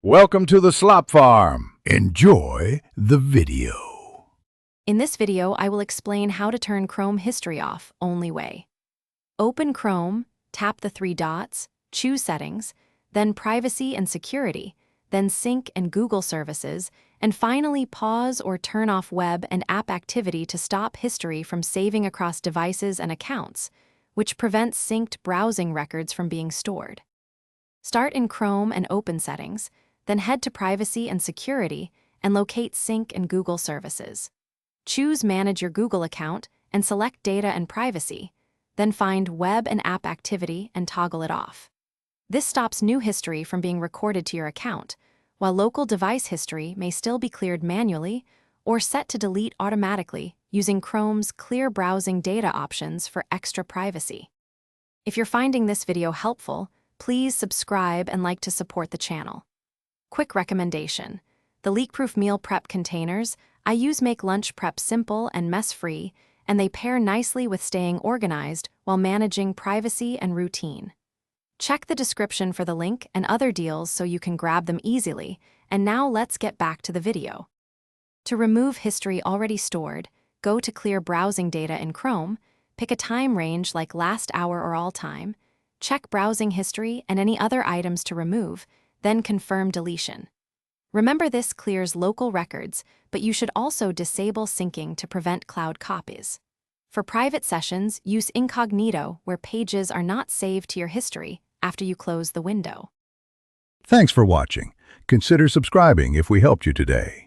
Welcome to the Slop Farm. Enjoy the video. In this video, I will explain how to turn Chrome history off only way. Open Chrome, tap the three dots, choose Settings, then Privacy and Security, then Sync and Google Services, and finally pause or turn off web and app activity to stop history from saving across devices and accounts, which prevents synced browsing records from being stored. Start in Chrome and open Settings, then head to Privacy and Security and locate Sync and Google Services. Choose Manage your Google account and select Data and Privacy, then find Web and App Activity and toggle it off. This stops new history from being recorded to your account, while local device history may still be cleared manually or set to delete automatically using Chrome's Clear Browsing Data options for extra privacy. If you're finding this video helpful, please subscribe and like to support the channel. Quick recommendation: the leak-proof meal prep containers I use make lunch prep simple and mess-free, and they pair nicely with staying organized while managing privacy and routine. Check the description for the link and other deals so you can grab them easily, and now let's get back to the video. To remove history already stored, go to Clear Browsing Data in Chrome, pick a time range like last hour or all time, check browsing history and any other items to remove, then confirm deletion. Remember, this clears local records, but you should also disable syncing to prevent cloud copies. For private sessions, use incognito where pages are not saved to your history after you close the window. Thanks for watching. Consider subscribing if we helped you today.